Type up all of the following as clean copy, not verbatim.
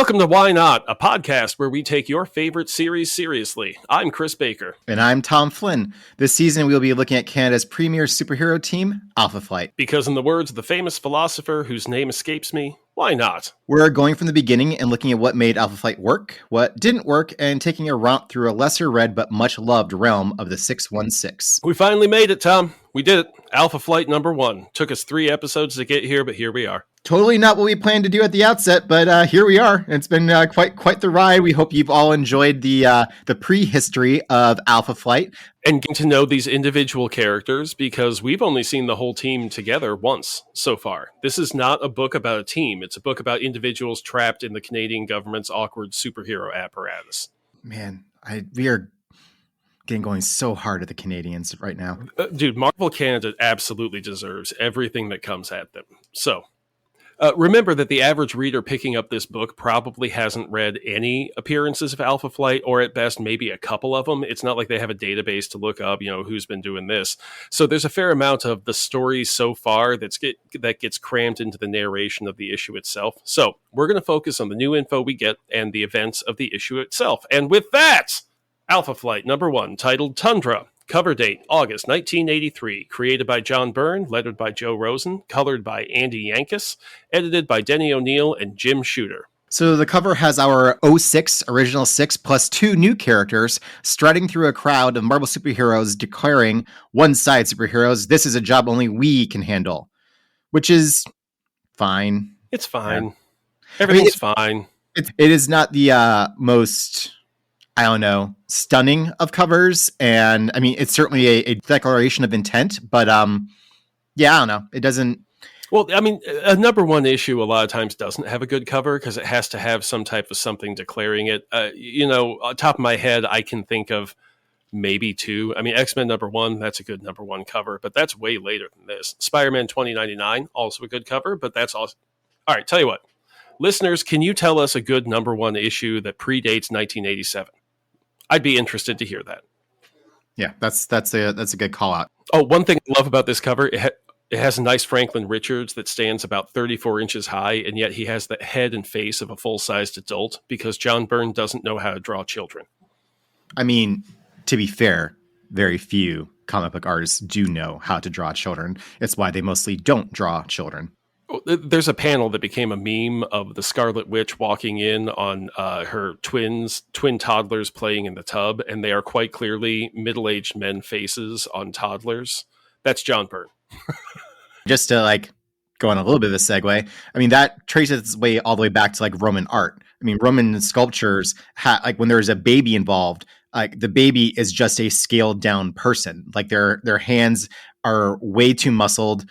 Welcome to Why Not, a podcast where we take your favorite series seriously. I'm Chris Baker. And I'm Tom Flynn. This season, we'll be looking at Canada's premier superhero team, Alpha Flight. Because in the words of the famous philosopher whose name escapes me, why not? We're going from the beginning and looking at what made Alpha Flight work, what didn't work, and taking a romp through a lesser read but much loved realm of the 616. We finally made it, Tom. We did it. Alpha Flight #1. Took us 3 episodes to get here, but here we are. Totally not what we planned to do at the outset, but here we are. It's been quite the ride. We hope you've all enjoyed the prehistory of Alpha Flight. And getting to know these individual characters, because we've only seen the whole team together once so far. This is not a book about a team. It's a book about individuals trapped in the Canadian government's awkward superhero apparatus. Man, we are getting going so hard at the Canadians right now. Dude, Marvel Canada absolutely deserves everything that comes at them. So, remember that the average reader picking up this book probably hasn't read any appearances of Alpha Flight, or at best, maybe a couple of them. It's not like they have a database to look up, who's been doing this. So there's a fair amount of the story so far that gets crammed into the narration of the issue itself. So we're going to focus on the new info we get and the events of the issue itself. And with that, Alpha Flight #1, titled Tundra. Cover date, August 1983. Created by John Byrne, lettered by Joe Rosen, colored by Andy Yankus, edited by Denny O'Neil and Jim Shooter. So the cover has our 06 original 6 plus 2 new characters striding through a crowd of Marvel superheroes declaring, one-side superheroes, this is a job only we can handle. Which is fine. It's fine. Yeah. Everything's fine. It is not the most, stunning of covers. And I mean, it's certainly a declaration of intent, but I don't know. It doesn't. Well, I mean, a #1 issue a lot of times doesn't have a good cover because it has to have some type of something declaring it. On top of my head, I can think of maybe 2. I mean, X-Men #1, that's a good #1 cover, but that's way later than this. Spider-Man 2099, also a good cover, but that's also. All right, tell you what. Listeners, can you tell us a good #1 issue that predates 1987? I'd be interested to hear that. Yeah, that's a good call out. Oh, one thing I love about this cover, it has a nice Franklin Richards that stands about 34 inches high, and yet he has the head and face of a full-sized adult because John Byrne doesn't know how to draw children. I mean, to be fair, very few comic book artists do know how to draw children. It's why they mostly don't draw children. There's a panel that became a meme of the Scarlet Witch walking in on her twin toddlers playing in the tub, and they are quite clearly middle-aged men faces on toddlers. That's John Byrne. Just to go on a little bit of a segue, I mean, that traces its way all the way back to Roman art. I mean, Roman sculptures when there's a baby involved, the baby is just a scaled down person. Their hands are way too muscled.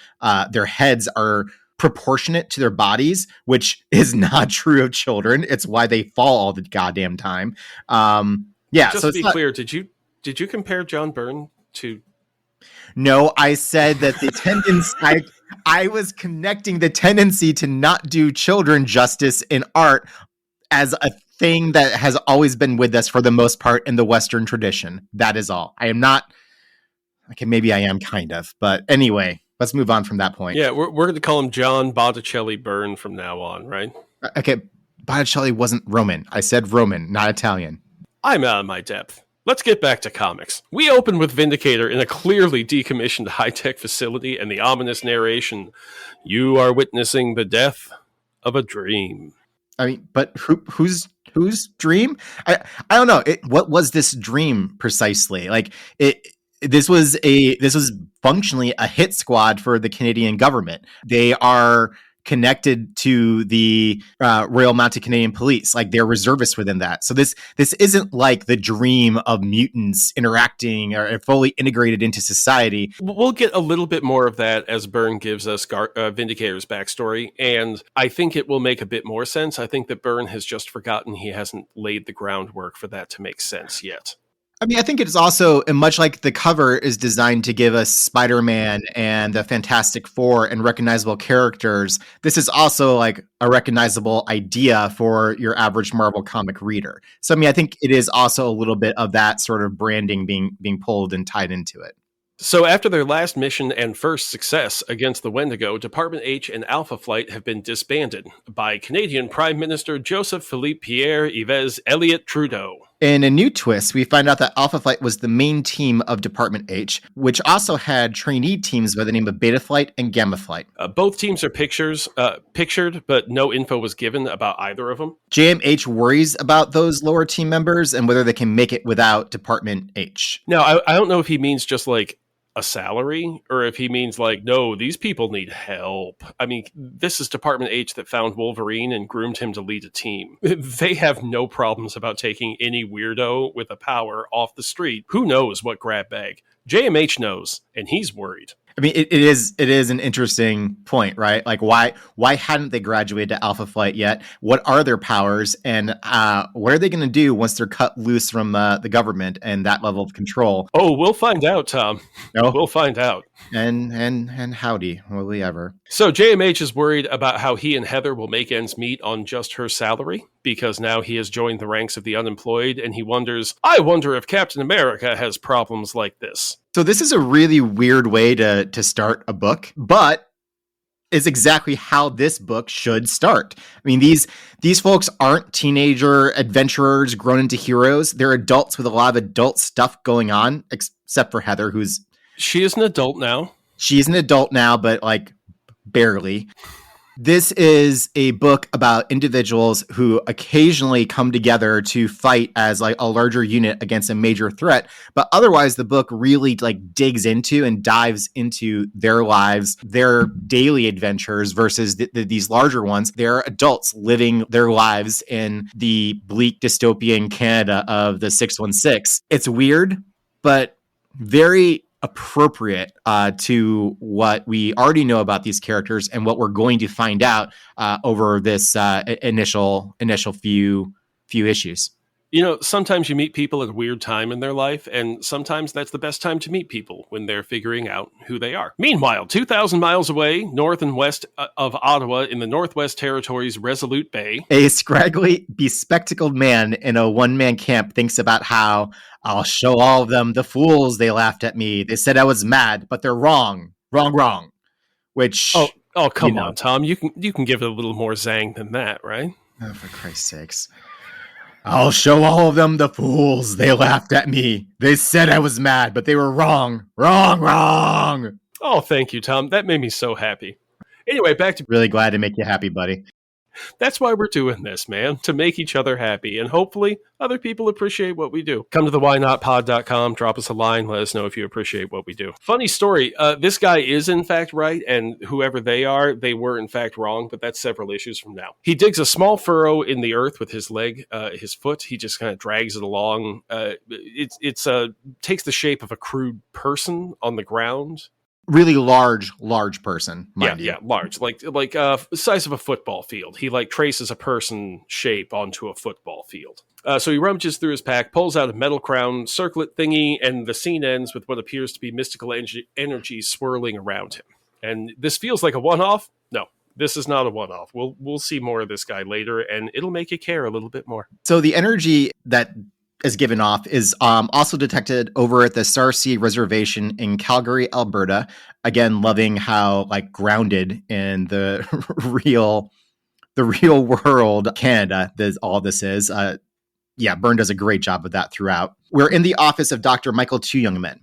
Their heads are proportionate to their bodies, which is not true of children. It's why they fall all the goddamn time. Just to be clear, did you compare John Byrne to? No, I said that the tendency. I was connecting the tendency to not do children justice in art as a thing that has always been with us for the most part in the Western tradition. That is all. I am not. Okay, maybe I am kind of, but anyway. Let's move on from that point. Yeah, we're going to call him John Botticelli Byrne from now on, right? Okay, Botticelli wasn't Roman. I said Roman, not Italian. I'm out of my depth. Let's get back to comics. We open with Vindicator in a clearly decommissioned high-tech facility and the ominous narration, "You are witnessing the death of a dream." I mean, but whose dream? I don't know. What was this dream precisely? This was functionally a hit squad for the Canadian government. They are connected to the Royal Mounted Canadian Police, they're reservists within that. So this isn't like the dream of mutants interacting or fully integrated into society. We'll get a little bit more of that as Byrne gives us Vindicator's backstory, and I think it will make a bit more sense. I think that Byrne has just forgotten he hasn't laid the groundwork for that to make sense yet. I mean, I think it's also, and much like the cover is designed to give us Spider-Man and the Fantastic Four and recognizable characters, this is also a recognizable idea for your average Marvel comic reader. So, I mean, I think it is also a little bit of that sort of branding being pulled and tied into it. So after their last mission and first success against the Wendigo, Department H and Alpha Flight have been disbanded by Canadian Prime Minister Joseph Philippe Pierre Yves Elliott Trudeau. In a new twist, we find out that Alpha Flight was the main team of Department H, which also had trainee teams by the name of Beta Flight and Gamma Flight. Both teams are pictured, but no info was given about either of them. JMH worries about those lower team members and whether they can make it without Department H. Now, I don't know if he means just like a salary or if he means like, no, these people need help. I mean, this is Department H that found Wolverine and groomed him to lead a team. They have no problems about taking any weirdo with a power off the street. Who knows what grab bag? JMH knows, and he's worried. I mean, it is an interesting point, right? Like, why hadn't they graduated to Alpha Flight yet? What are their powers, and what are they going to do once they're cut loose from the government and that level of control? Oh, we'll find out, Tom. No? We'll find out. And howdy, will we ever? So JMH is worried about how he and Heather will make ends meet on just her salary, because now he has joined the ranks of the unemployed, and he wonders, I wonder if Captain America has problems like this. So this is a really weird way to start a book, but is exactly how this book should start. I mean, these folks aren't teenager adventurers grown into heroes. They're adults with a lot of adult stuff going on, except for Heather, She is an adult now. She's an adult now, but like barely. This is a book about individuals who occasionally come together to fight as like a larger unit against a major threat. But otherwise, the book really like digs into and dives into their lives, their daily adventures versus these larger ones. They're adults living their lives in the bleak dystopian Canada of the 616. It's weird, but very appropriate to what we already know about these characters and what we're going to find out over this initial few issues. You know, sometimes you meet people at a weird time in their life, and sometimes that's the best time to meet people when they're figuring out who they are. Meanwhile, 2,000 miles away, north and west of Ottawa in the Northwest Territories' Resolute Bay, a scraggly, bespectacled man in a one-man camp thinks about how I'll show all of them the fools they laughed at me. They said I was mad, but they're wrong. Wrong. Which oh, come on, Tom. You can give it a little more zang than that, right? Oh, for Christ's sakes. I'll show all of them the fools. They laughed at me. They said I was mad, but they were wrong. Wrong. Oh, thank you, Tom. That made me so happy. Anyway, back to... Really glad to make you happy, buddy. That's why we're doing this, man, to make each other happy, and hopefully other people appreciate what we do. Come to the whynotpod.com, drop us a line, let us know if you appreciate what we do. Funny story, this guy is in fact right, and whoever they are, they were in fact wrong, but that's several issues from now. He digs a small furrow in the earth with his leg, his foot. He just kind of drags it along. It takes the shape of a crude person on the ground. Really large person, mind you. Yeah, large, like the size of a football field. He like traces a person shape onto a football field. So he rummages through his pack, pulls out a metal crown circlet thingy, and the scene ends with what appears to be mystical energy swirling around him. And this feels like a one-off. No, this is not a one-off. We'll see more of this guy later, and it'll make you care a little bit more. So the energy that is given off is also detected over at the Sarcee Reservation in Calgary, Alberta. Again, loving how like grounded in the real world Canada all this is. Byrne does a great job of that throughout. We're in the office of Dr. Michael Two Young Men.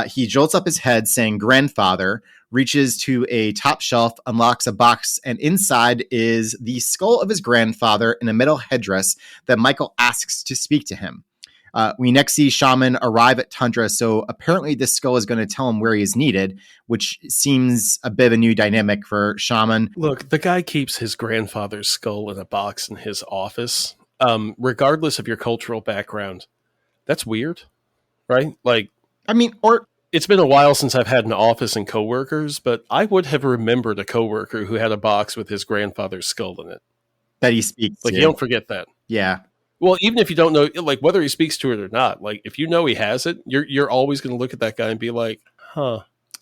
He jolts up his head saying grandfather, reaches to a top shelf, unlocks a box, and inside is the skull of his grandfather in a metal headdress that Michael asks to speak to him. We next see Shaman arrive at Tundra, so apparently this skull is going to tell him where he is needed, which seems a bit of a new dynamic for Shaman. Look, the guy keeps his grandfather's skull in a box in his office. Regardless of your cultural background, that's weird, right? Like, I mean, or it's been a while since I've had an office and coworkers, but I would have remembered a coworker who had a box with his grandfather's skull in it. That he speaks like, to. You don't forget that. Yeah. Well, even if you don't know, like whether he speaks to it or not, like if you know he has it, you're always going to look at that guy and be like, huh.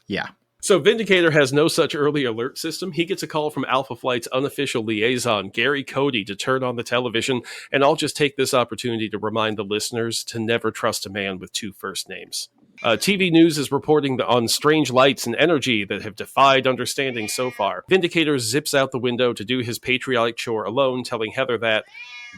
Yeah. So Vindicator has no such early alert system. He gets a call from Alpha Flight's unofficial liaison, Gary Cody, to turn on the television. And I'll just take this opportunity to remind the listeners to never trust a man with two first names. TV News is reporting on strange lights and energy that have defied understanding so far. Vindicator zips out the window to do his patriotic chore alone, telling Heather that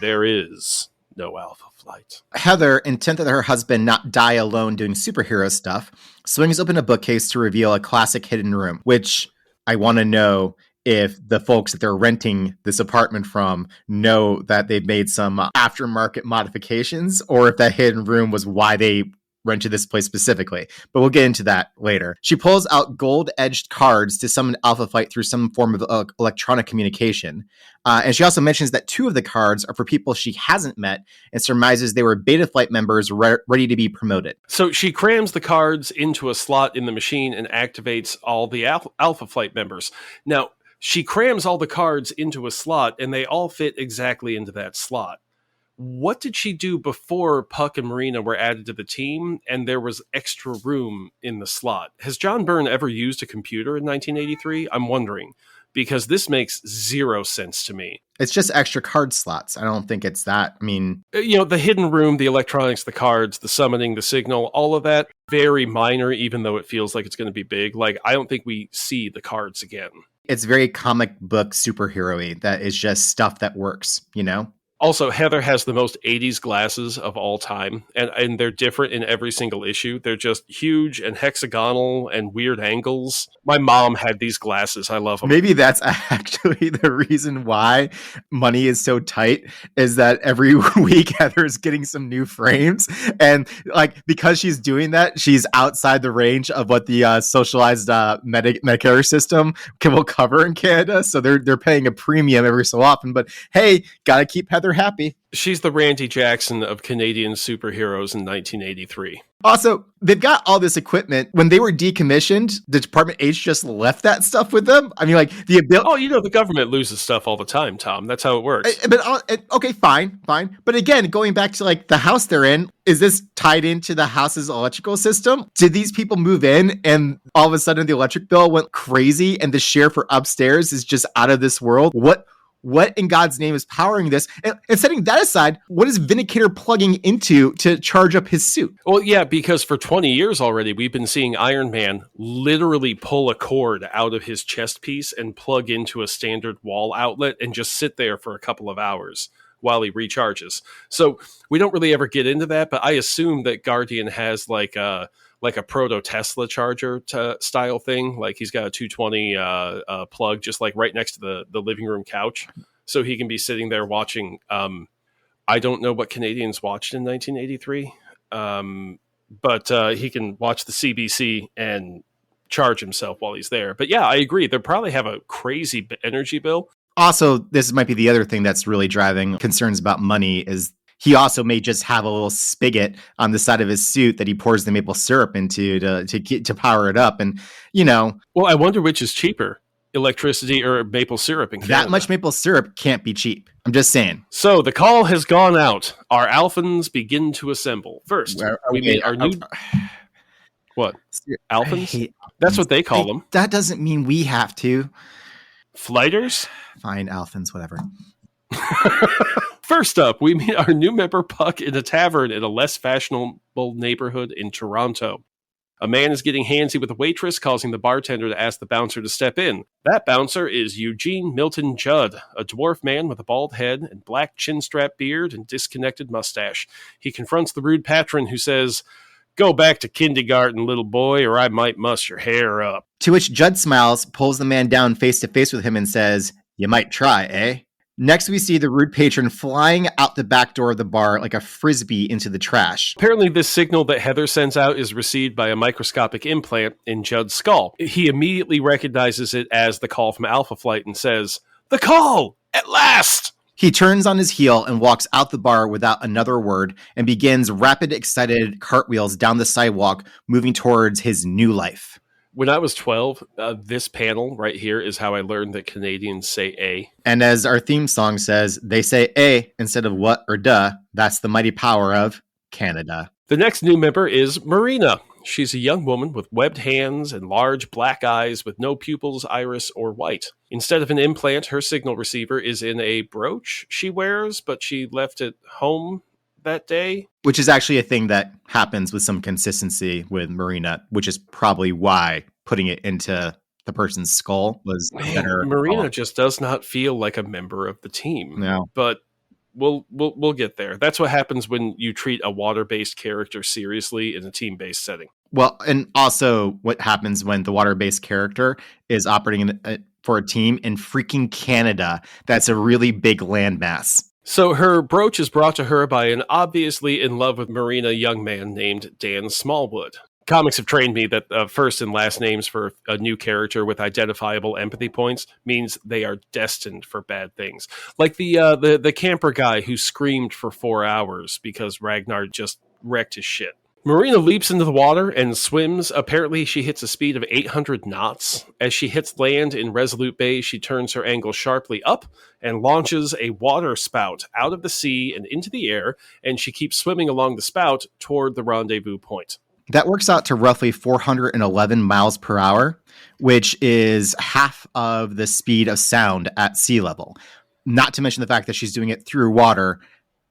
there is no Alpha Flight. Heather, intent that her husband not die alone doing superhero stuff, swings open a bookcase to reveal a classic hidden room, which I want to know if the folks that they're renting this apartment from know that they've made some aftermarket modifications, or if that hidden room was why they rented this place specifically. But we'll get into that later. She pulls out gold-edged cards to summon Alpha Flight through some form of electronic communication. And she also mentions that 2 of the cards are for people she hasn't met and surmises they were Beta Flight members ready to be promoted. So she crams the cards into a slot in the machine and activates all the Alpha Flight members. Now, she crams all the cards into a slot and they all fit exactly into that slot. What did she do before Puck and Marina were added to the team and there was extra room in the slot? Has John Byrne ever used a computer in 1983? I'm wondering, because this makes 0 sense to me. It's just extra card slots. I don't think it's that. I mean, the hidden room, the electronics, the cards, the summoning, the signal, all of that, very minor, even though it feels like it's going to be big. Like, I don't think we see the cards again. It's very comic book superhero-y. That is just stuff that works, Also, Heather has the most 80s glasses of all time, and they're different in every single issue. They're just huge and hexagonal and weird angles. My mom had these glasses. I love them. Maybe that's actually the reason why money is so tight, is that every week Heather is getting some new frames. And because she's doing that, she's outside the range of what the socialized Medicare system will cover in Canada. So they're paying a premium every so often. But hey, gotta keep Heather happy. She's the Randy Jackson of Canadian superheroes in 1983. Also, they've got all this equipment. When they were decommissioned, the Department H just left that stuff with them. I mean, the ability. Oh, the government loses stuff all the time, Tom. That's how it works. Okay, fine. But again, going back to the house they're in, is this tied into the house's electrical system? Did these people move in and all of a sudden the electric bill went crazy and the share for upstairs is just out of this world? What in God's name is powering this? And setting that aside, what is Vindicator plugging into to charge up his suit? Well, yeah, because for 20 years already, we've been seeing Iron Man literally pull a cord out of his chest piece and plug into a standard wall outlet and just sit there for a couple of hours while he recharges. So we don't really ever get into that, but I assume that Guardian has like a proto Tesla charger style thing. Like he's got a 220 plug just like right next to the living room couch. So he can be sitting there watching. I don't know what Canadians watched in 1983, but he can watch the CBC and charge himself while he's there. But yeah, I agree. They probably have a crazy energy bill. Also, this might be the other thing that's really driving concerns about money is he also may just have a little spigot on the side of his suit that he pours the maple syrup into to power it up. And, Well, I wonder which is cheaper, electricity or maple syrup in Canada. That much maple syrup can't be cheap. I'm just saying. So the call has gone out. Our Alphans begin to assemble. First, we meet our new... What? Alphans? That's what they call them. That doesn't mean we have to. Flighters? Fine, Alphans, whatever. First up, we meet our new member Puck in a tavern in a less fashionable neighborhood in Toronto. A man is getting handsy with a waitress, causing the bartender to ask the bouncer to step in. That bouncer is Eugene Milton Judd, a dwarf man with a bald head and black chinstrap beard and disconnected mustache. He confronts the rude patron who says, "Go back to kindergarten, little boy, or I might muss your hair up." To which Judd smiles, pulls the man down face to face with him and says, "You might try, eh?" Next, we see the rude patron flying out the back door of the bar like a frisbee into the trash. Apparently, this signal that Heather sends out is received by a microscopic implant in Judd's skull. He immediately recognizes it as the call from Alpha Flight and says, "The call! At last!" He turns on his heel and walks out the bar without another word and begins rapid, excited cartwheels down the sidewalk, moving towards his new life. When I was 12, this panel right here is how I learned that Canadians say A. And as our theme song says, they say A instead of what or duh. That's the mighty power of Canada. The next new member is Marina. She's a young woman with webbed hands and large black eyes with no pupils, iris, or white. Instead of an implant, her signal receiver is in a brooch she wears, but she left it home that day. Which is actually a thing that happens with some consistency with Marina, which is probably why putting it into the person's skull was a Man, better Marina call. just does not feel like a member of the team. No. But we'll get there. That's what happens when you treat a water-based character seriously in a team-based setting. Well, and also what happens when the water-based character is operating for a team in freaking Canada. That's a really big landmass. So her brooch is brought to her by an obviously in love with Marina young man named Dan Smallwood. Comics have trained me that first and last names for a new character with identifiable empathy points means they are destined for bad things. Like the camper guy who screamed for 4 hours because Ragnar just wrecked his shit. Marina leaps into the water and swims. Apparently, she hits a speed of 800 knots. As she hits land in Resolute Bay, she turns her angle sharply up and launches a water spout out of the sea and into the air, and she keeps swimming along the spout toward the rendezvous point. That works out to roughly 411 miles per hour, which is half of the speed of sound at sea level. Not to mention the fact that she's doing it through water.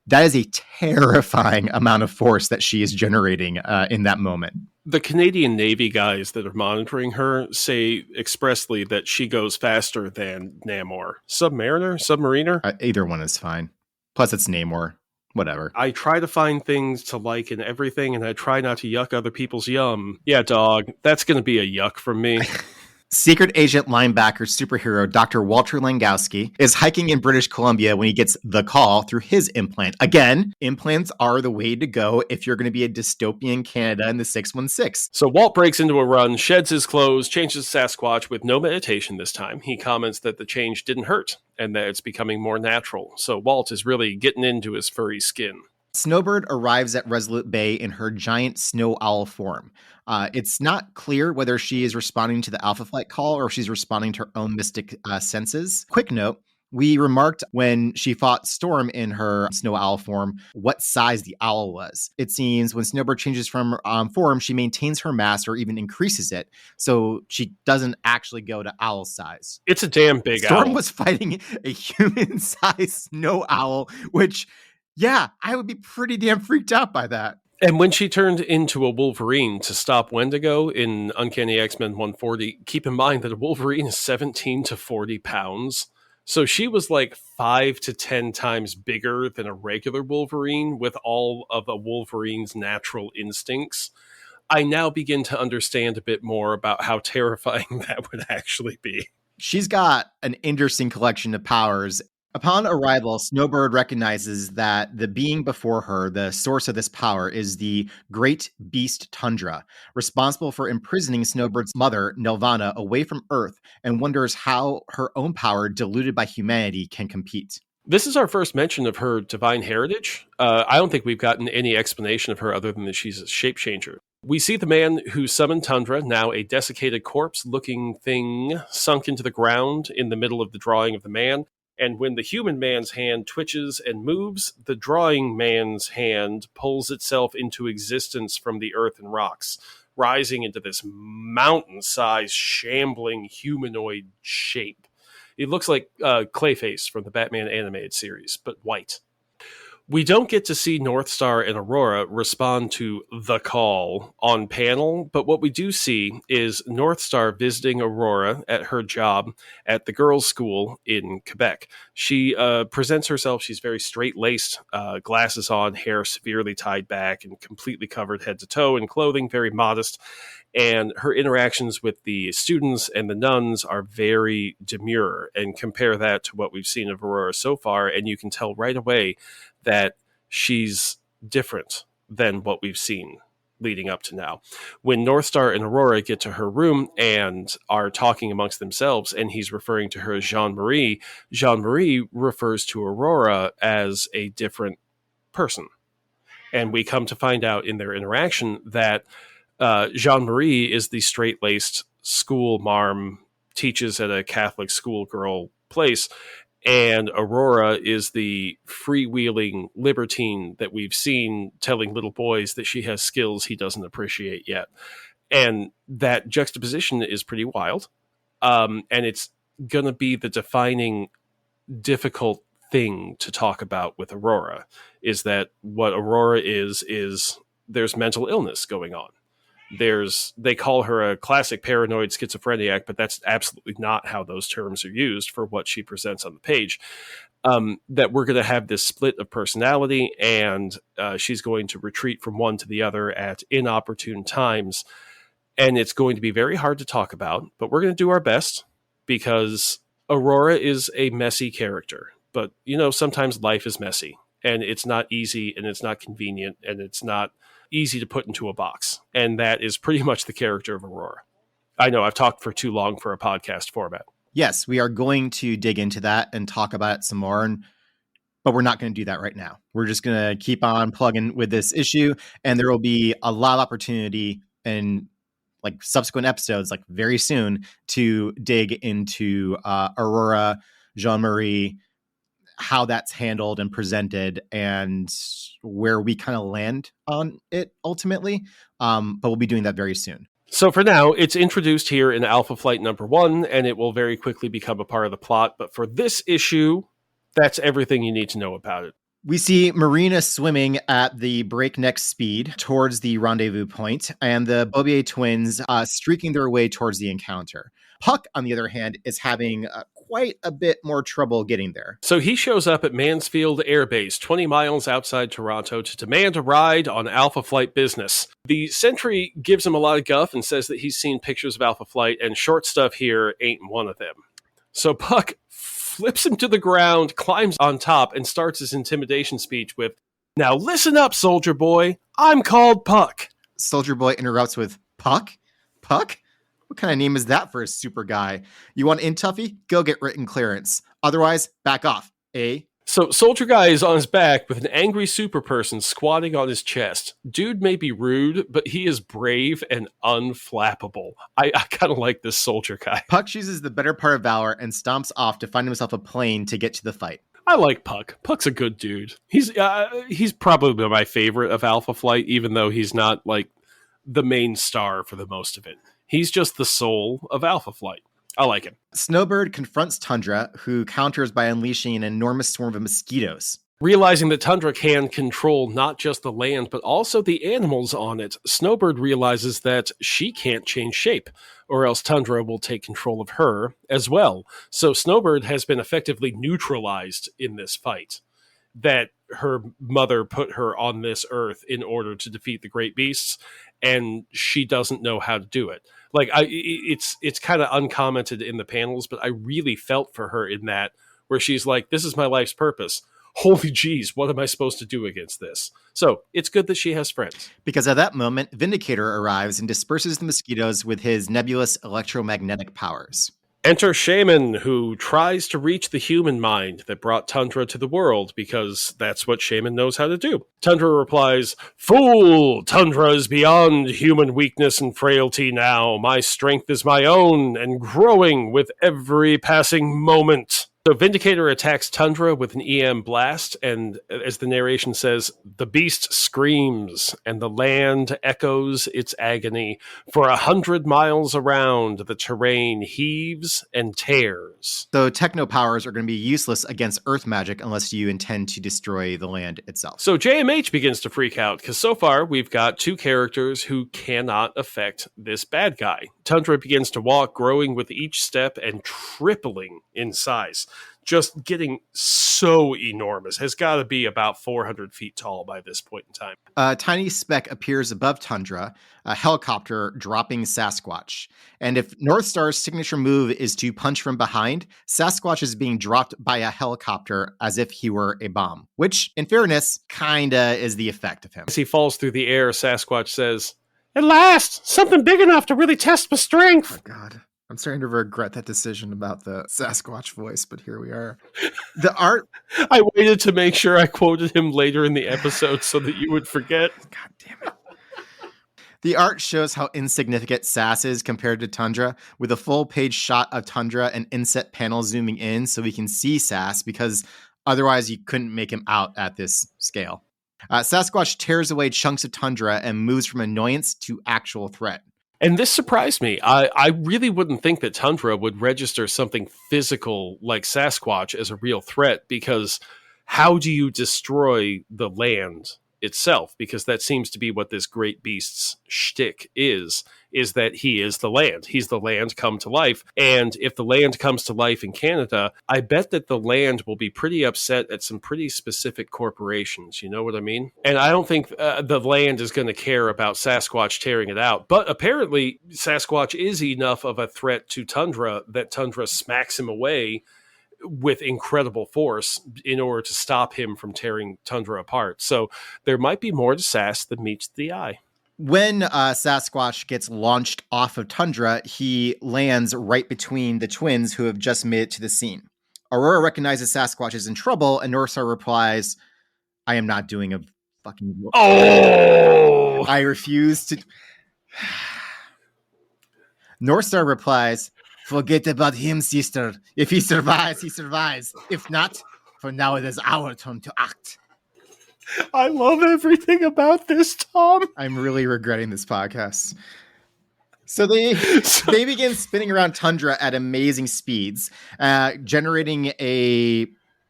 That is a terrifying amount of force that she is generating in that moment. The Canadian Navy guys that are monitoring her say expressly that she goes faster than Namor. Submariner? Either one is fine. Plus, it's Namor. Whatever. I try to find things to like in everything, and I try not to yuck other people's yum. Yeah, dog, that's going to be a yuck from me. Secret agent linebacker superhero Dr. Walter Langowski is hiking in British Columbia when he gets the call through his implant. Again, implants are the way to go if you're going to be a dystopian Canada in the 616. So Walt breaks into a run, sheds his clothes, changes Sasquatch with no meditation this time. He comments that the change didn't hurt and that it's becoming more natural. So Walt is really getting into his furry skin. Snowbird arrives at Resolute Bay in her giant snow owl form. It's not clear whether she is responding to the Alpha Flight call or if she's responding to her own mystic senses. Quick note, we remarked when she fought Storm in her snow owl form what size the owl was. It seems when Snowbird changes from form, she maintains her mass or even increases it, so she doesn't actually go to owl size. It's a damn big owl. Storm was fighting a human-sized snow owl, which... yeah, I would be pretty damn freaked out by that. And when she turned into a Wolverine to stop Wendigo in Uncanny X-Men 140, keep in mind that a Wolverine is 17 to 40 pounds. So she was like 5 to 10 times bigger than a regular Wolverine with all of a Wolverine's natural instincts. I now begin to understand a bit more about how terrifying that would actually be. She's got an interesting collection of powers. Upon arrival, Snowbird recognizes that the being before her, the source of this power, is the Great Beast Tundra, responsible for imprisoning Snowbird's mother, Nelvana, away from Earth, and wonders how her own power, diluted by humanity, can compete. This is our first mention of her divine heritage. I don't think we've gotten any explanation of her other than that she's a shape changer. We see the man who summoned Tundra, now a desiccated corpse-looking thing, sunk into the ground in the middle of the drawing of the man. And when the human man's hand twitches and moves, the drawing man's hand pulls itself into existence from the earth and rocks, rising into this mountain-sized, shambling humanoid shape. It looks like Clayface from the Batman animated series, but white. We don't get to see Northstar and Aurora respond to the call on panel, but what we do see is Northstar visiting Aurora at her job at the girls' school in Quebec. She presents herself. She's very straight-laced, glasses on, hair severely tied back, and completely covered head to toe in clothing, very modest. And her interactions with the students and the nuns are very demure, and compare that to what we've seen of Aurora so far, and you can tell right away that she's different than what we've seen leading up to now. When Northstar and Aurora get to her room and are talking amongst themselves, and he's referring to her as Jean-Marie, Jean-Marie refers to Aurora as a different person. And we come to find out in their interaction that Jean-Marie is the straight-laced school marm, teaches at a Catholic schoolgirl place, and Aurora is the freewheeling libertine that we've seen telling little boys that she has skills he doesn't appreciate yet. And that juxtaposition is pretty wild. And it's going to be the defining difficult thing to talk about with Aurora, is that what Aurora is there's mental illness going on. They call her a classic paranoid schizophrenic, but that's absolutely not how those terms are used for what she presents on the page. That we're going to have this split of personality, and she's going to retreat from one to the other at inopportune times. And it's going to be very hard to talk about, but we're going to do our best, because Aurora is a messy character. But, sometimes life is messy, and it's not easy, and it's not convenient, and it's not easy to put into a box. And that is pretty much the character of Aurora. I know I've talked for too long for a podcast format. Yes, we are going to dig into that and talk about it some more, but we're not going to do that right now. We're just going to keep on plugging with this issue, and there will be a lot of opportunity in subsequent episodes, very soon, to dig into Aurora, Jean-Marie, how that's handled and presented, and where we kind of land on it ultimately. But we'll be doing that very soon. So for now, it's introduced here in Alpha Flight number 1, and it will very quickly become a part of the plot. But for this issue, that's everything you need to know about it. We see Marina swimming at the breakneck speed towards the rendezvous point, and the Bobier twins streaking their way towards the encounter. Puck, on the other hand, is having quite a bit more trouble getting there. So he shows up at Mansfield Air Base, 20 miles outside Toronto, to demand a ride on Alpha Flight business. The sentry gives him a lot of guff and says that he's seen pictures of Alpha Flight, and short stuff here ain't one of them. So Puck flips him to the ground, climbs on top, and starts his intimidation speech with, "Now listen up, soldier boy. I'm called Puck." Soldier boy interrupts with, "Puck? Puck? What kind of name is that for a super guy? You want in, Tuffy? Go get written clearance. Otherwise, back off, eh?" So Soldier Guy is on his back with an angry super person squatting on his chest. Dude may be rude, but he is brave and unflappable. I kind of like this Soldier Guy. Puck chooses the better part of valor and stomps off to find himself a plane to get to the fight. I like Puck. Puck's a good dude. He's probably my favorite of Alpha Flight, even though he's not the main star for the most of it. He's just the soul of Alpha Flight. I like him. Snowbird confronts Tundra, who counters by unleashing an enormous swarm of mosquitoes. Realizing that Tundra can control not just the land, but also the animals on it, Snowbird realizes that she can't change shape, or else Tundra will take control of her as well. So Snowbird has been effectively neutralized in this fight. That her mother put her on this earth in order to defeat the great beasts, and she doesn't know how to do it. It's kind of uncommented in the panels, but I really felt for her in that, where she's like, "This is my life's purpose. Holy jeez, what am I supposed to do against this?" So it's good that she has friends. Because at that moment, Vindicator arrives and disperses the mosquitoes with his nebulous electromagnetic powers. Enter Shaman, who tries to reach the human mind that brought Tundra to the world, because that's what Shaman knows how to do. Tundra replies, "Fool! Tundra is beyond human weakness and frailty now. My strength is my own, and growing with every passing moment." So Vindicator attacks Tundra with an EM blast, and as the narration says, the beast screams, and the land echoes its agony. For 100 miles around, the terrain heaves and tears. So techno powers are going to be useless against earth magic unless you intend to destroy the land itself. So JMH begins to freak out, because so far we've got two characters who cannot affect this bad guy. Tundra begins to walk, growing with each step and tripling in size. Just getting so enormous. Has got to be about 400 feet tall by this point in time. A tiny speck appears above Tundra, a helicopter dropping Sasquatch. And if Northstar's signature move is to punch from behind, Sasquatch is being dropped by a helicopter as if he were a bomb, which, in fairness, kinda is the effect of him. As he falls through the air, Sasquatch says, "At last! Something big enough to really test my strength!" Oh, God. I'm starting to regret that decision about the Sasquatch voice, but here we are. The art... I waited to make sure I quoted him later in the episode so that you would forget. God damn it. The art shows how insignificant Sass is compared to Tundra, with a full-page shot of Tundra and inset panel zooming in so we can see Sass, because otherwise you couldn't make him out at this scale. Sasquatch tears away chunks of Tundra and moves from annoyance to actual threat. And this surprised me. I really wouldn't think that Tundra would register something physical like Sasquatch as a real threat, because how do you destroy the land itself? Because that seems to be what this great beast's shtick is that he is the land. He's the land come to life. And if the land comes to life in Canada, I bet that the land will be pretty upset at some pretty specific corporations. You know what I mean? And I don't think the land is going to care about Sasquatch tearing it out. But apparently, Sasquatch is enough of a threat to Tundra that Tundra smacks him away with incredible force in order to stop him from tearing Tundra apart. So there might be more to Sass than meets the eye. When Sasquatch gets launched off of Tundra, he lands right between the twins who have just made it to the scene. Aurora recognizes Sasquatch is in trouble, and Northstar replies, I am not doing a fucking... Oh! I refuse to... Northstar replies, forget about him, sister. If he survives, he survives. If not, for now it is our turn to act. I love everything about this, Tom. I'm really regretting this podcast. So they begin spinning around Tundra at amazing speeds, generating a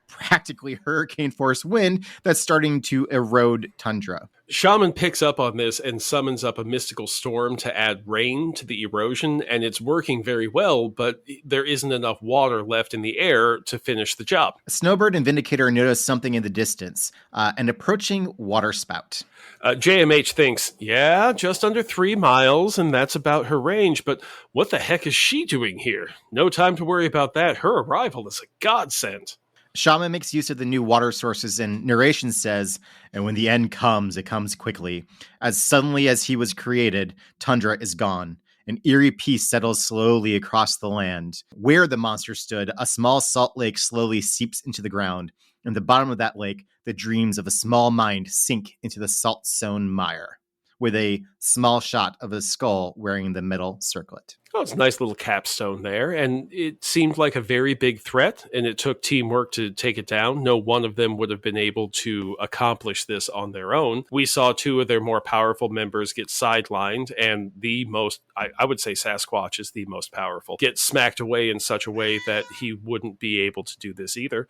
practically hurricane-force wind that's starting to erode Tundra. Shaman picks up on this and summons up a mystical storm to add rain to the erosion, and it's working very well, but there isn't enough water left in the air to finish the job. Snowbird and Vindicator notice something in the distance, an approaching waterspout. JMH thinks, yeah, just under 3 miles, and that's about her range, but what the heck is she doing here? No time to worry about that. Her arrival is a godsend. Shaman makes use of the new water sources, and narration says, and when the end comes, it comes quickly. As suddenly as he was created, Tundra is gone. An eerie peace settles slowly across the land. Where the monster stood, a small salt lake slowly seeps into the ground. In the bottom of that lake, the dreams of a small mind sink into the salt-sown mire, with a small shot of a skull wearing the metal circlet. Oh, it's a nice little capstone there, and it seemed like a very big threat, and it took teamwork to take it down. No one of them would have been able to accomplish this on their own. We saw 2 of their more powerful members get sidelined, and the most, I would say Sasquatch is the most powerful, get smacked away in such a way that he wouldn't be able to do this either.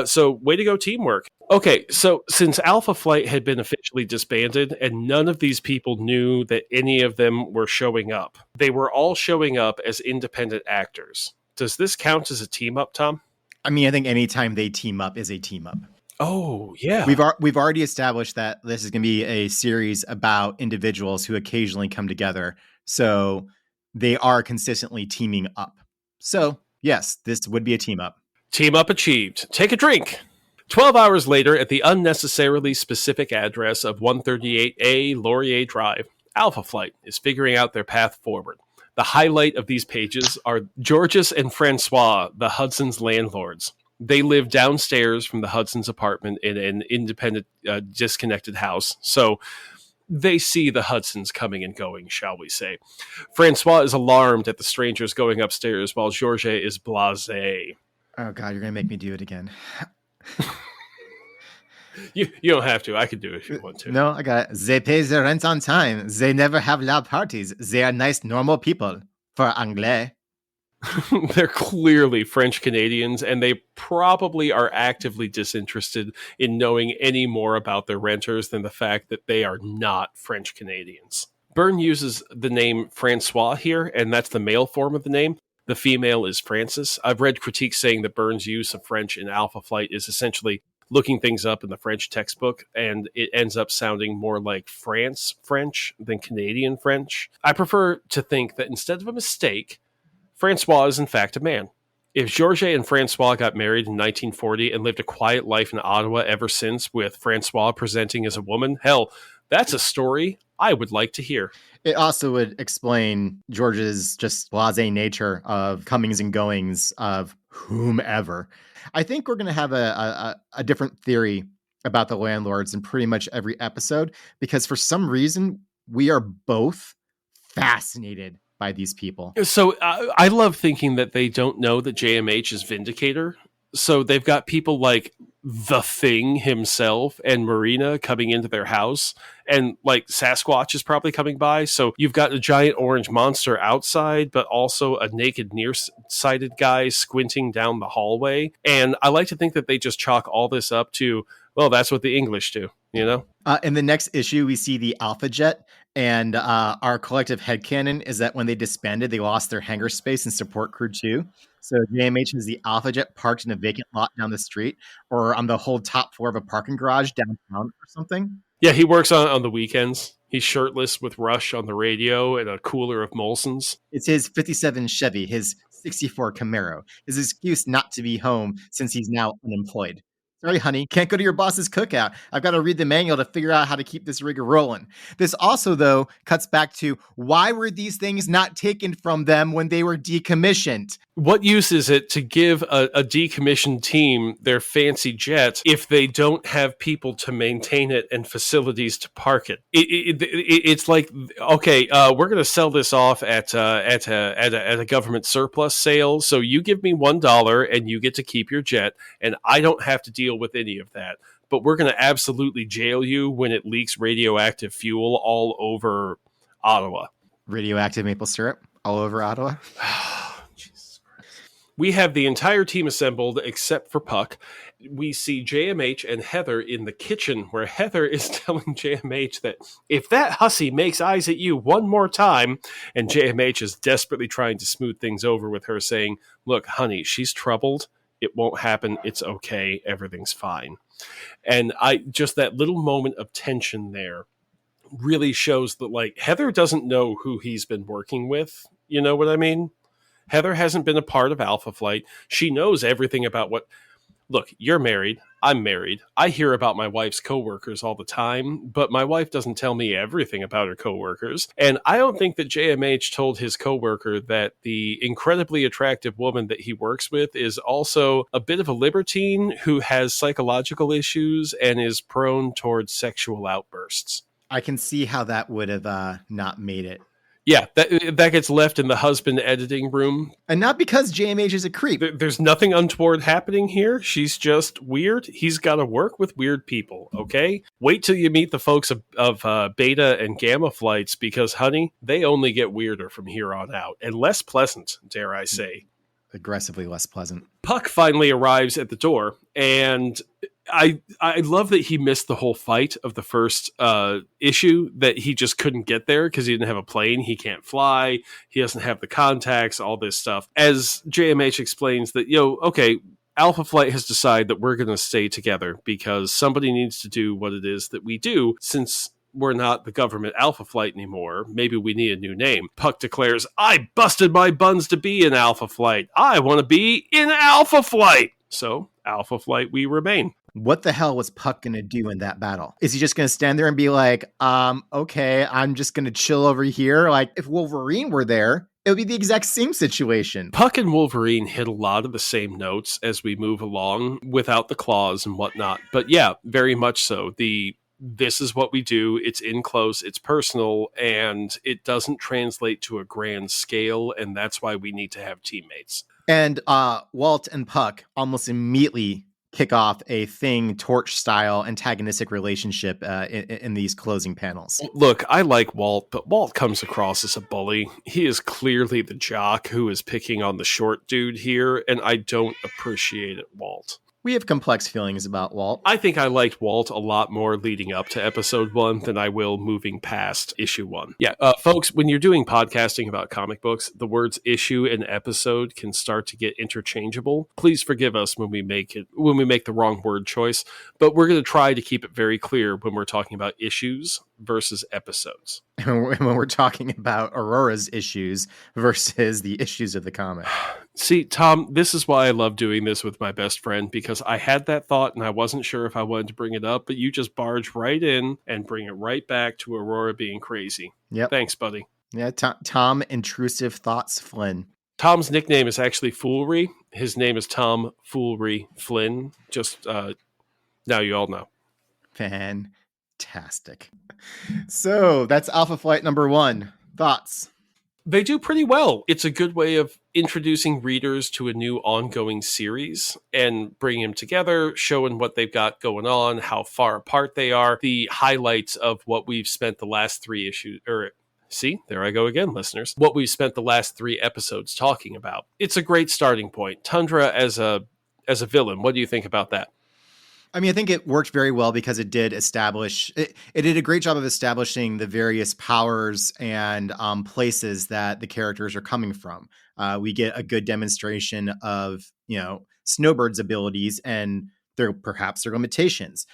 So way to go, teamwork. Okay, so since Alpha Flight had been officially disbanded and none of these people knew that any of them were showing up, they were all showing up as independent actors. Does this count as a team up, Tom? I mean, I think anytime they team up is a team up. Oh, yeah. We've already established that this is going to be a series about individuals who occasionally come together. So they are consistently teaming up. So, yes, this would be a team up. Team up achieved. Take a drink. 12 hours later, at the unnecessarily specific address of 138A Laurier Drive, Alpha Flight is figuring out their path forward. The highlight of these pages are Georges and Francois, the Hudson's landlords. They live downstairs from the Hudson's apartment in an independent, disconnected house, so they see the Hudsons coming and going, shall we say. Francois is alarmed at the strangers going upstairs, while Georges is blasé. Oh, God, you're going to make me do it again. You don't have to. I could do it if you want to. No, I got it. They pay their rent on time. They never have loud parties. They are nice, normal people. For Anglais. They're clearly French Canadians, and they probably are actively disinterested in knowing any more about their renters than the fact that they are not French Canadians. Byrne uses the name Francois here, and that's the male form of the name. The female is Frances. I've read critiques saying that Byrne's use of French in Alpha Flight is essentially looking things up in the French textbook, and it ends up sounding more like France French than Canadian French. I prefer to think that instead of a mistake, Francois is in fact a man. If Georges and Francois got married in 1940 and lived a quiet life in Ottawa ever since, with Francois presenting as a woman, hell, that's a story I would like to hear. It also would explain George's just blasé nature of comings and goings of whomever. I think we're going to have a different theory about the landlords in pretty much every episode, because for some reason, we are both fascinated by these people. So I love thinking that they don't know that JMH is Vindicator. So they've got people like the Thing himself and Marina coming into their house, and like Sasquatch is probably coming by. So you've got a giant orange monster outside, but also a naked nearsighted guy squinting down the hallway. And I like to think that they just chalk all this up to, well, that's what the English do, you know? In the next issue, we see the Alpha Jet, and our collective headcanon is that when they disbanded, they lost their hangar space and support crew too. So JMH has the Alpha Jet parked in a vacant lot down the street or on the whole top floor of a parking garage downtown or something. Yeah, he works on the weekends. He's shirtless with Rush on the radio and a cooler of Molson's. It's his 57 Chevy, his 64 Camaro, his excuse not to be home since he's now unemployed. Sorry, honey, can't go to your boss's cookout. I've got to read the manual to figure out how to keep this rig rolling. This also, though, cuts back to why were these things not taken from them when they were decommissioned? What use is it to give a decommissioned team their fancy jet if they don't have people to maintain it and facilities to park it? It's like, okay, we're going to sell this off at a government surplus sale. So you give me $1 and you get to keep your jet, and I don't have to deal with any of that. But we're going to absolutely jail you when it leaks radioactive fuel all over Ottawa. Radioactive maple syrup all over Ottawa? We have the entire team assembled except for Puck. We see JMH and Heather in the kitchen, where Heather is telling JMH that if that hussy makes eyes at you one more time, and JMH is desperately trying to smooth things over with her, saying, look, honey, she's troubled. It won't happen. It's okay. Everything's fine. And just that little moment of tension there really shows that, like, Heather doesn't know who he's been working with. You know what I mean? Heather hasn't been a part of Alpha Flight. She knows everything about what... Look, you're married. I'm married. I hear about my wife's coworkers all the time, but my wife doesn't tell me everything about her coworkers. And I don't think that JMH told his coworker that the incredibly attractive woman that he works with is also a bit of a libertine who has psychological issues and is prone towards sexual outbursts. I can see how that would have not made it. Yeah, that gets left in the husband editing room. And not because JMH is a creep. There's nothing untoward happening here. She's just weird. He's got to work with weird people, okay? Wait till you meet the folks of Beta and Gamma flights, because, honey, they only get weirder from here on out. And less pleasant, dare I say. Aggressively less pleasant. Puck finally arrives at the door, and I love that he missed the whole fight of the first issue, that he just couldn't get there because he didn't have a plane, he can't fly, he doesn't have the contacts, all this stuff. As JMH explains that, okay, Alpha Flight has decided that we're going to stay together because somebody needs to do what it is that we do. Since we're not the government Alpha Flight anymore, maybe we need a new name. Puck declares, I busted my buns to be in Alpha Flight. I want to be in Alpha Flight. So, Alpha Flight we remain. What the hell was Puck going to do in that battle? Is he just going to stand there and be like, okay, I'm just going to chill over here? Like, if Wolverine were there, it would be the exact same situation. Puck and Wolverine hit a lot of the same notes as we move along without the claws and whatnot. But yeah, very much so. This is what we do. It's in close, it's personal, and it doesn't translate to a grand scale, and that's why we need to have teammates. And Walt and Puck almost immediately kick off a Thing Torch-style antagonistic relationship in these closing panels. Look, I like Walt, but Walt comes across as a bully. He is clearly the jock who is picking on the short dude here, and I don't appreciate it, Walt. We have complex feelings about Walt. I think I liked Walt a lot more leading up to episode 1 than I will moving past issue 1. Yeah, folks, when you're doing podcasting about comic books, the words issue and episode can start to get interchangeable. Please forgive us when we make the wrong word choice, but we're going to try to keep it very clear when we're talking about issues versus episodes. And when we're talking about Aurora's issues versus the issues of the comic. See, Tom, this is why I love doing this with my best friend, because I had that thought and I wasn't sure if I wanted to bring it up, but you just barge right in and bring it right back to Aurora being crazy. Yep. Thanks, buddy. Yeah, Tom Intrusive Thoughts Flynn. Tom's nickname is actually Foolery. His name is Tom Foolery Flynn. Just now you all know. Fantastic. So that's Alpha Flight number 1. Thoughts? They do pretty well. It's a good way of introducing readers to a new ongoing series and bringing them together, showing what they've got going on, how far apart they are, the highlights of what we've spent the last three issues, or see, there I go again, listeners, what we've spent the last three episodes talking about. It's a great starting point. Tundra as a villain, what do you think about that? I mean, I think it worked very well because it did establish it did a great job of establishing the various powers and places that the characters are coming from. We get a good demonstration of, Snowbird's abilities and perhaps their limitations.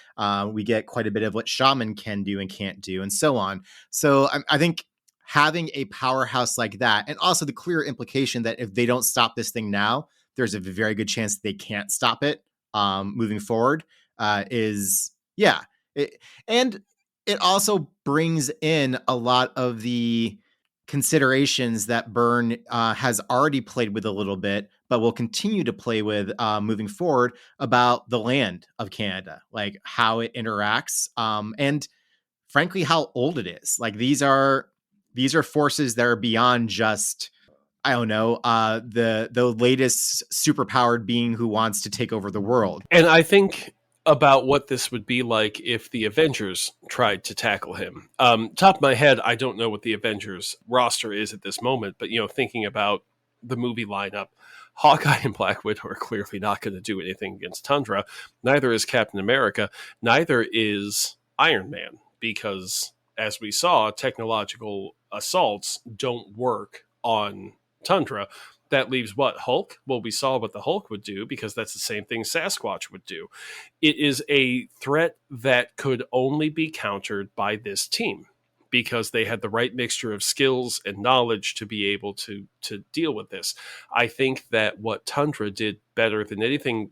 We get quite a bit of what Shaman can do and can't do, and so on. So I think having a powerhouse like that, and also the clear implication that if they don't stop this thing now, there's a very good chance that they can't stop it moving forward. And it also brings in a lot of the considerations that Byrne has already played with a little bit, but will continue to play with moving forward, about the land of Canada, like how it interacts, and frankly how old it is. Like these are forces that are beyond just, I don't know, the latest superpowered being who wants to take over the world. And I think about what this would be like if the Avengers tried to tackle him. Top of my head, I don't know what the Avengers roster is at this moment, but thinking about the movie lineup, Hawkeye and Black Widow are clearly not going to do anything against Tundra. Neither is Captain America. Neither is Iron Man, because as we saw, technological assaults don't work on Tundra. That leaves what? Hulk? Well, we saw what the Hulk would do, because that's the same thing Sasquatch would do. It is a threat that could only be countered by this team, because they had the right mixture of skills and knowledge to be able to deal with this. I think that what Tundra did better than anything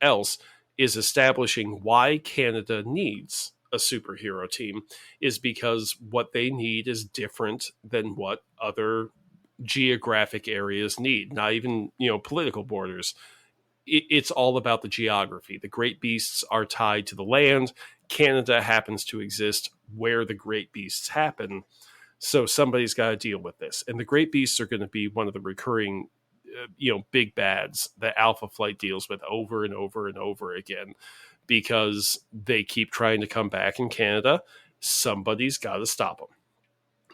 else is establishing why Canada needs a superhero team, is because what they need is different than what other geographic areas need, not even political borders. It's all about the geography. The great beasts are tied to the land. Canada happens to exist where the great beasts happen, so somebody's got to deal with this, and the great beasts are going to be one of the recurring big bads that Alpha Flight deals with over and over and over again, because they keep trying to come back in Canada. Somebody's got to stop them.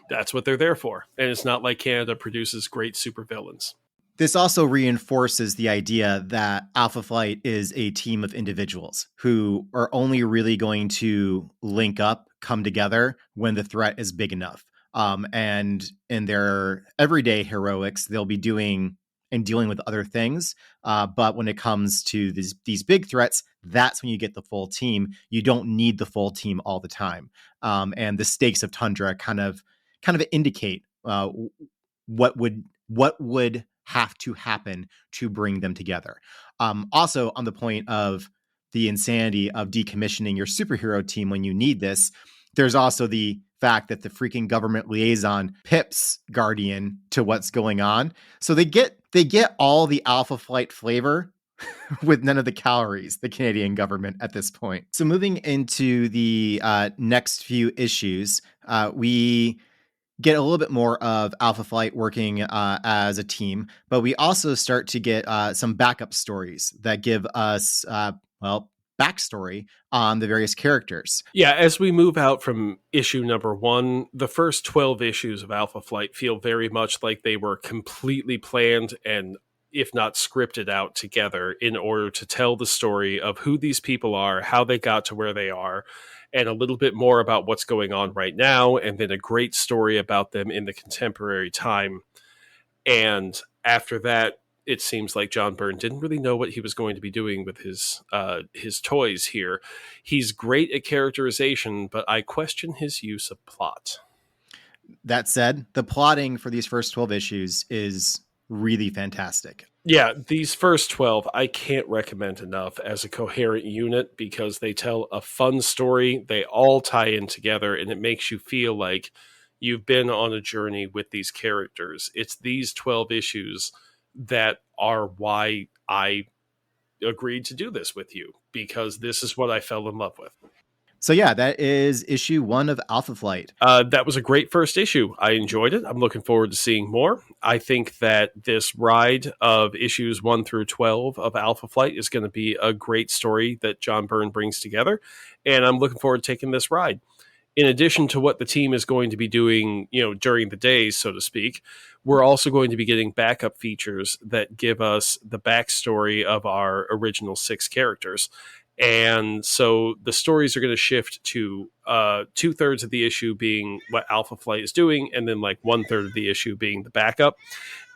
That's what they're there for. And it's not like Canada produces great supervillains. This also reinforces the idea that Alpha Flight is a team of individuals who are only really going to link up, come together when the threat is big enough. And in their everyday heroics, they'll be doing and dealing with other things. But when it comes to these big threats, that's when you get the full team. You don't need the full team all the time. And the stakes of Tundra kind of indicate what would have to happen to bring them together. Also, on the point of the insanity of decommissioning your superhero team when you need this, there's also the fact that the freaking government liaison pips Guardian to what's going on. So they get all the Alpha Flight flavor with none of the calories, the Canadian government at this point. So moving into the next few issues, we get a little bit more of Alpha Flight working as a team, but we also start to get some backup stories that give us, backstory on the various characters. Yeah, as we move out from issue number 1, the first 12 issues of Alpha Flight feel very much like they were completely planned and, if not scripted out together, in order to tell the story of who these people are, how they got to where they are, and a little bit more about what's going on right now, and then a great story about them in the contemporary time. And after that, it seems like John Byrne didn't really know what he was going to be doing with his toys here. He's great at characterization, but I question his use of plot. That said, the plotting for these first 12 issues is really fantastic. Yeah, these first 12, I can't recommend enough as a coherent unit, because they tell a fun story. They all tie in together, and it makes you feel like you've been on a journey with these characters. It's these 12 issues that are why I agreed to do this with you, because this is what I fell in love with. So yeah, that is issue 1 of Alpha Flight. That was a great first issue. I enjoyed it. I'm looking forward to seeing more. I think that this ride of issues 1 through 12 of Alpha Flight is going to be a great story that John Byrne brings together, and I'm looking forward to taking this ride. In addition to what the team is going to be doing, during the day, so to speak, we're also going to be getting backup features that give us the backstory of our original 6 characters. And so the stories are going to shift to 2/3 of the issue being what Alpha Flight is doing, and then like 1/3 of the issue being the backup.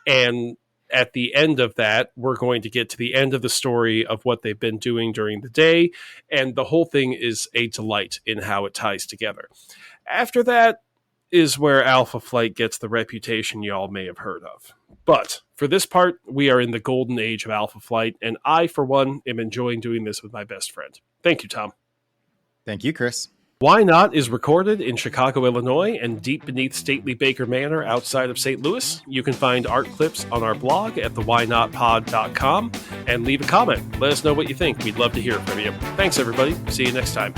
And at the end of that, we're going to get to the end of the story of what they've been doing during the day. And the whole thing is a delight in how it ties together. After that is where Alpha Flight gets the reputation y'all may have heard of. But for this part, we are in the golden age of Alpha Flight, and I, for one, am enjoying doing this with my best friend. Thank you, Tom. Thank you, Chris. Why Not is recorded in Chicago, Illinois, and deep beneath stately Baker Manor outside of St. Louis. You can find art clips on our blog at thewhynotpod.com and leave a comment. Let us know what you think. We'd love to hear from you. Thanks, everybody. See you next time.